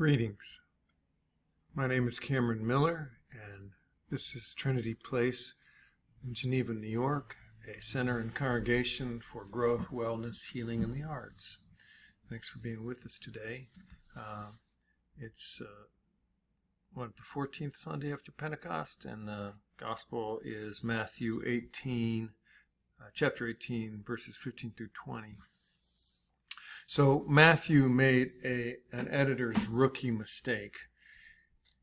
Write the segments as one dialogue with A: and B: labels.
A: Greetings. My name is Cameron Miller, and this is Trinity Place in Geneva, New York, a center and congregation for growth, wellness, healing, and the arts. Thanks for being with us today. It's the 14th Sunday after Pentecost, and the gospel is Matthew 18, chapter 18, verses 15 through 20. So Matthew made an editor's rookie mistake.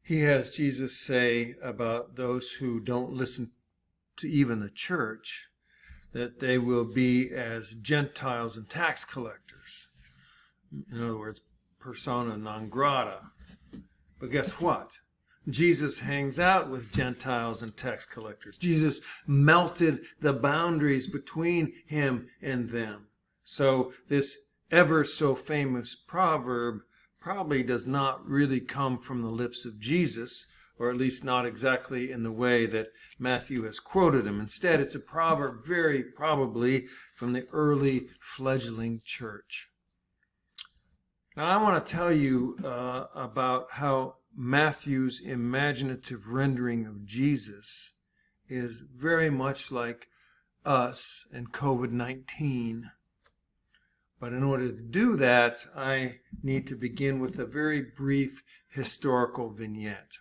A: He has Jesus say about those who don't listen to even the church that they will be as Gentiles and tax collectors. In other words, persona non grata. But guess what? Jesus hangs out with Gentiles and tax collectors. Jesus melted the boundaries between him and them. So this ever so famous proverb probably does not really come from the lips of Jesus, or at least not exactly in the way that Matthew has quoted him. Instead, it's a proverb very probably from the early fledgling church. Now, I want to tell you about how Matthew's imaginative rendering of Jesus is very much like us and COVID-19. But in order to do that, I need to begin with a very brief historical vignette.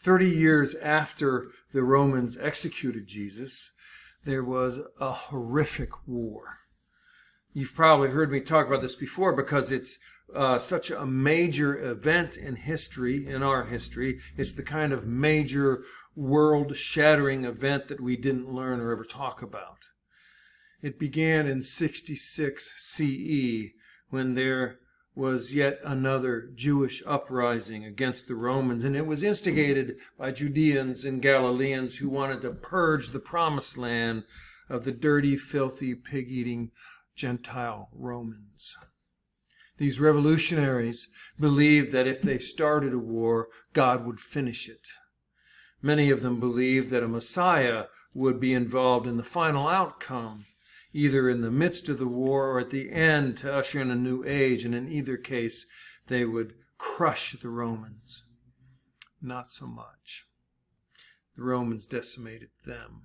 A: 30 years after the Romans executed Jesus, there was a horrific war. You've probably heard me talk about this before because it's such a major event in history, in our history. It's the kind of major world-shattering event that we didn't learn or ever talk about. It began in 66 CE when there was yet another Jewish uprising against the Romans, and it was instigated by Judeans and Galileans who wanted to purge the promised land of the dirty, filthy, pig-eating Gentile Romans. These revolutionaries believed that if they started a war, God would finish it. Many of them believed that a Messiah would be involved in the final outcome, either in the midst of the war or at the end to usher in a new age, and in either case, they would crush the Romans. Not so much. The Romans decimated them.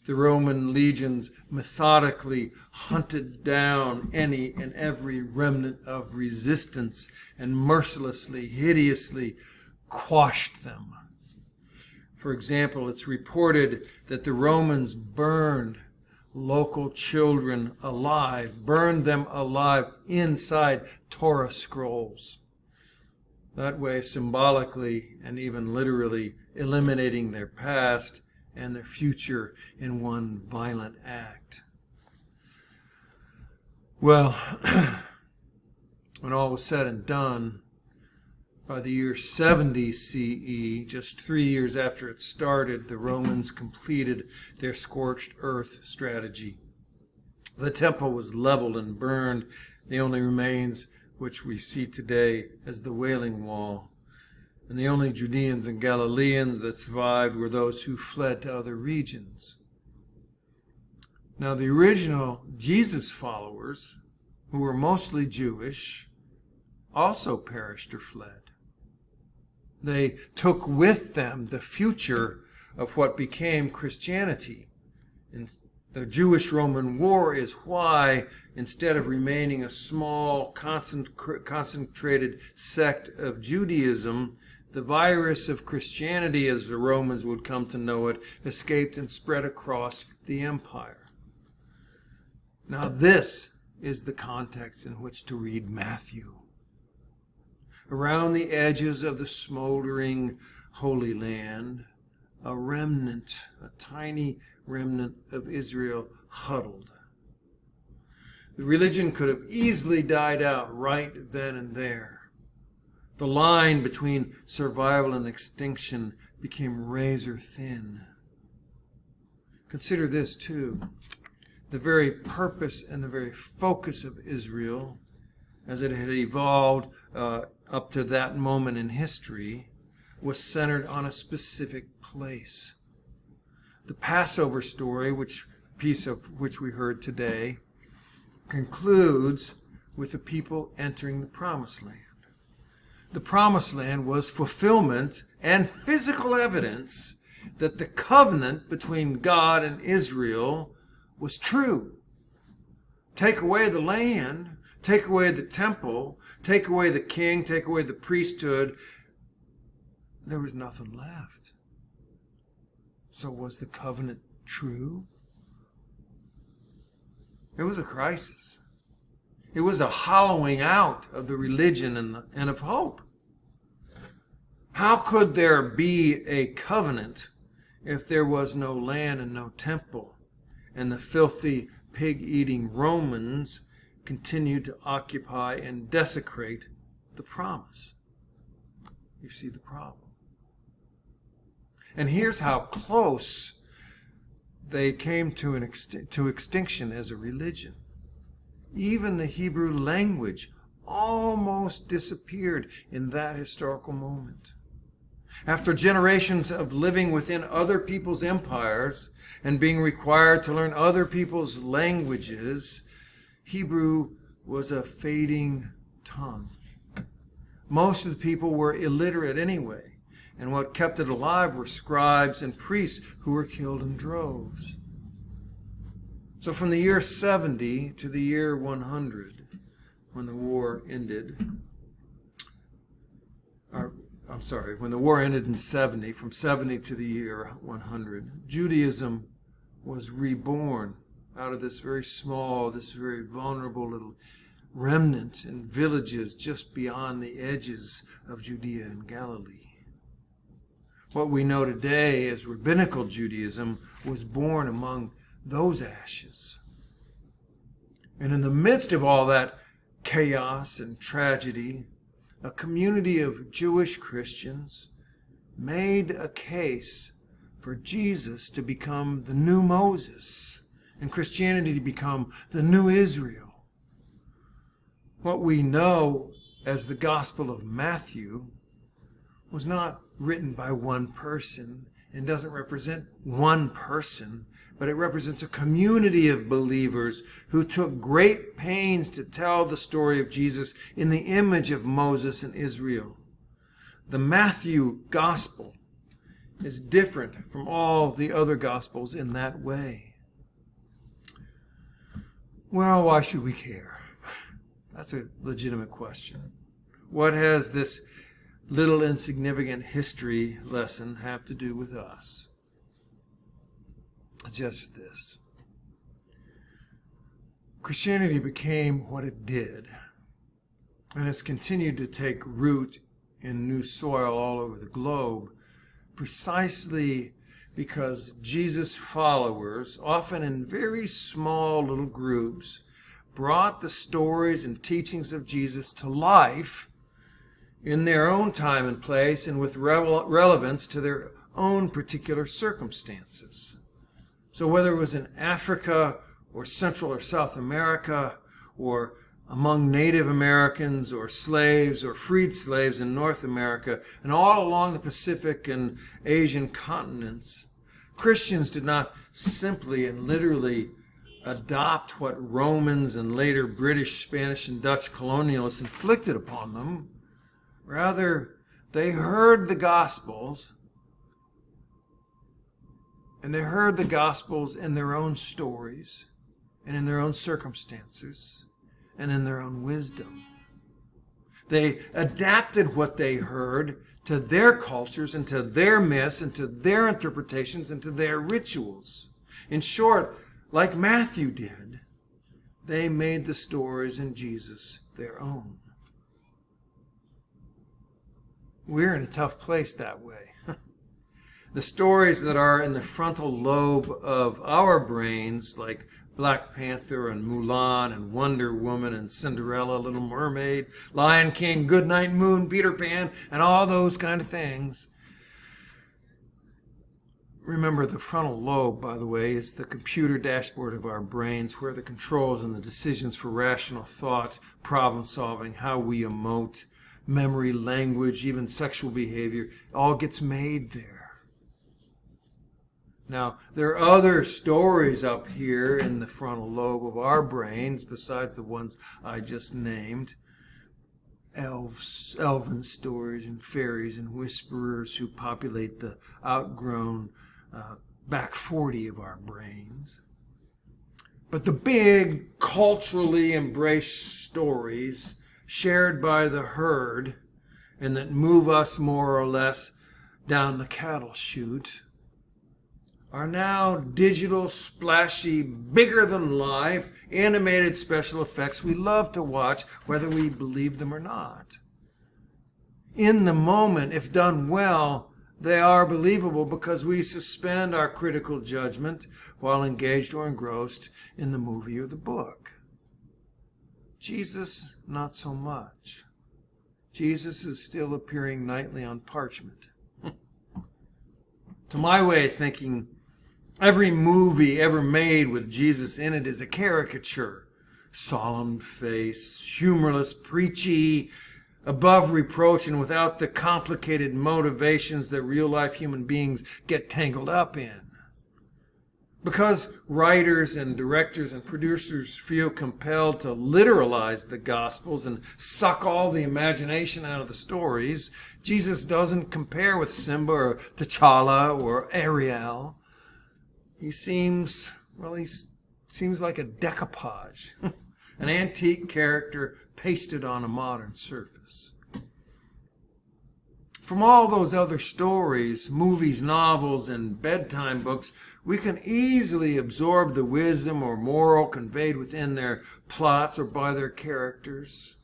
A: The Roman legions methodically hunted down any and every remnant of resistance and mercilessly, hideously quashed them. For example, it's reported that the Romans burned local children alive, burned them alive inside Torah scrolls. That way, symbolically and even literally eliminating their past and their future in one violent act. Well, when all was said and done, by the year 70 CE, just 3 years after it started, the Romans completed their scorched earth strategy. The temple was leveled and burned, the only remains which we see today as the Wailing Wall. And the only Judeans and Galileans that survived were those who fled to other regions. Now, the original Jesus followers, who were mostly Jewish, also perished or fled. They took with them the future of what became Christianity. And the Jewish-Roman War is why, instead of remaining a small, concentrated sect of Judaism, the virus of Christianity, as the Romans would come to know it, escaped and spread across the empire. Now, this is the context in which to read Matthew. Around the edges of the smoldering Holy Land, a remnant, a tiny remnant of Israel huddled. The religion could have easily died out right then and there. The line between survival and extinction became razor thin. Consider this too. The very purpose and the very focus of Israel, as it had evolved up to that moment in history, was centered on a specific place. The Passover story, piece of which we heard today, concludes with the people entering the Promised Land. The promised land was fulfillment and physical evidence that the covenant between God and Israel was true. Take away the land, take away the temple, take away the king, take away the priesthood, there was nothing left. So was the covenant true? It was a crisis. It was a hollowing out of the religion and of hope. How could there be a covenant if there was no land and no temple, and the filthy, pig-eating Romans continued to occupy and desecrate the promise? You see the problem. And here's how close they came to extinction as a religion. Even the Hebrew language almost disappeared in that historical moment. After generations of living within other people's empires and being required to learn other people's languages, Hebrew was a fading tongue. Most of the people were illiterate anyway, and what kept it alive were scribes and priests who were killed in droves. So from the year 70 to the year 100, when the war ended, when the war ended in 70, from 70 to the year 100, Judaism was reborn out of this very small, this very vulnerable little remnant in villages just beyond the edges of Judea and Galilee. What we know today as rabbinical Judaism was born among those ashes. And in the midst of all that chaos and tragedy, a community of Jewish Christians made a case for Jesus to become the new Moses and Christianity to become the new Israel. What we know as the Gospel of Matthew was not written by one person and doesn't represent one person, but it represents a community of believers who took great pains to tell the story of Jesus in the image of Moses and Israel. The Matthew Gospel is different from all the other Gospels in that way. Well, why should we care? That's a legitimate question. What has this little insignificant history lesson have to do with us? Just this. Christianity became what it did, and has continued to take root in new soil all over the globe, precisely because Jesus' followers, often in very small little groups, brought the stories and teachings of Jesus to life in their own time and place and with relevance to their own particular circumstances. So whether it was in Africa or Central or South America or among Native Americans or slaves or freed slaves in North America and all along the Pacific and Asian continents, Christians did not simply and literally adopt what Romans and later British, Spanish, and Dutch colonialists inflicted upon them. Rather, they heard the Gospels, and they heard the Gospels in their own stories and in their own circumstances and in their own wisdom. They adapted what they heard to their cultures and to their myths and to their interpretations and to their rituals. In short, like Matthew did, they made the stories in Jesus their own. We're in a tough place that way. The stories that are in the frontal lobe of our brains, like Black Panther and Mulan and Wonder Woman and Cinderella, Little Mermaid, Lion King, Goodnight Moon, Peter Pan, and all those kind of things. Remember, the frontal lobe, by the way, is the computer dashboard of our brains where the controls and the decisions for rational thought, problem solving, how we emote, memory, language, even sexual behavior, all gets made there. Now, there are other stories up here in the frontal lobe of our brains besides the ones I just named. elves, elven stories and fairies and whisperers who populate the outgrown back 40 of our brains. But the big, culturally embraced stories shared by the herd and that move us more or less down the cattle chute are now digital, splashy, bigger-than-life, animated special effects we love to watch, whether we believe them or not. In the moment, if done well, they are believable because we suspend our critical judgment while engaged or engrossed in the movie or the book. Jesus, not so much. Jesus is still appearing nightly on parchment. To my way of thinking, every movie ever made with Jesus in it is a caricature. Solemn face, humorless, preachy, above reproach, and without the complicated motivations that real-life human beings get tangled up in. Because writers and directors and producers feel compelled to literalize the Gospels and suck all the imagination out of the stories, Jesus doesn't compare with Simba or T'Challa or Ariel. He seems like a decoupage, an antique character pasted on a modern surface. From all those other stories, movies, novels, and bedtime books, we can easily absorb the wisdom or moral conveyed within their plots or by their characters.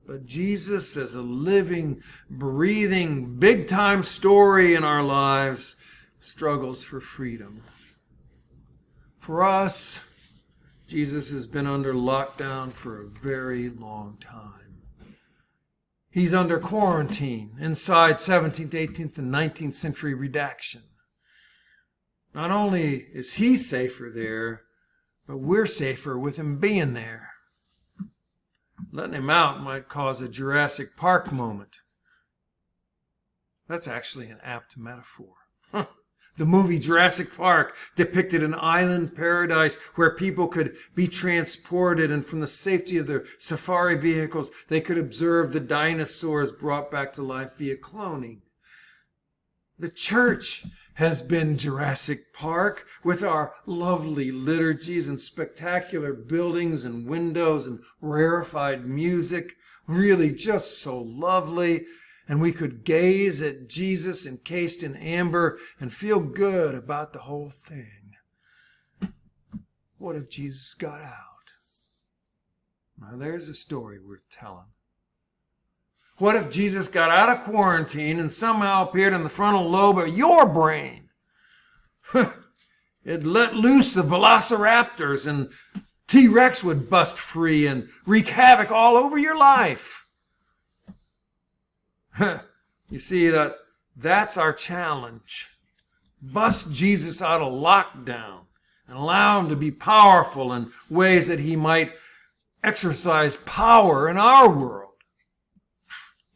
A: But Jesus, as a living, breathing, big-time story in our lives, struggles for freedom. For us, Jesus has been under lockdown for a very long time. He's under quarantine inside 17th, 18th, and 19th century redaction. Not only is he safer there, but we're safer with him being there. Letting him out might cause a Jurassic Park moment. That's actually an apt metaphor. The movie Jurassic Park depicted an island paradise where people could be transported, and from the safety of their safari vehicles, they could observe the dinosaurs brought back to life via cloning. The church has been Jurassic Park with our lovely liturgies and spectacular buildings and windows and rarefied music, really just so lovely. And we could gaze at Jesus encased in amber and feel good about the whole thing. What if Jesus got out? Now there's a story worth telling. What if Jesus got out of quarantine and somehow appeared in the frontal lobe of your brain? It let loose the velociraptors and T-Rex would bust free and wreak havoc all over your life. You see, that's our challenge. Bust Jesus out of lockdown and allow him to be powerful in ways that he might exercise power in our world.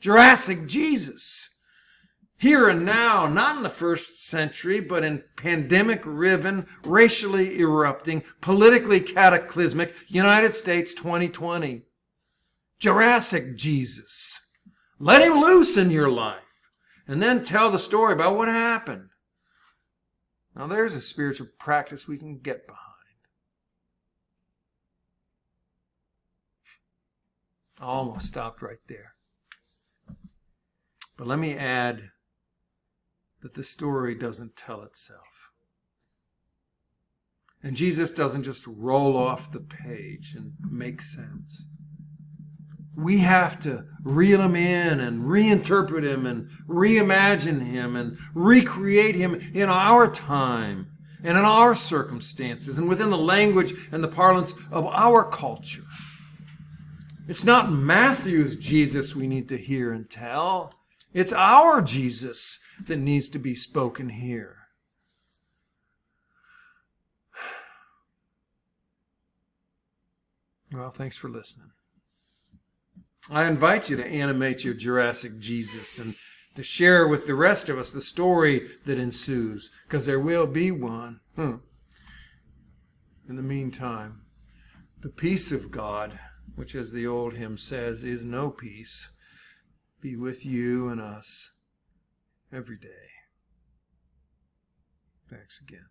A: Jurassic Jesus. Here and now, not in the first century, but in pandemic-riven, racially erupting, politically cataclysmic United States 2020. Jurassic Jesus. Let him loose in your life, and then tell the story about what happened. Now there's a spiritual practice we can get behind. I almost stopped right there. But let me add that the story doesn't tell itself. And Jesus doesn't just roll off the page and make sense. We have to reel him in and reinterpret him and reimagine him and recreate him in our time and in our circumstances and within the language and the parlance of our culture. It's not Matthew's Jesus we need to hear and tell. It's our Jesus that needs to be spoken here. Well, thanks for listening. I invite you to animate your Jurassic Jesus and to share with the rest of us the story that ensues, because there will be one. In the meantime, the peace of God, which as the old hymn says, is no peace, be with you and us every day. Thanks again.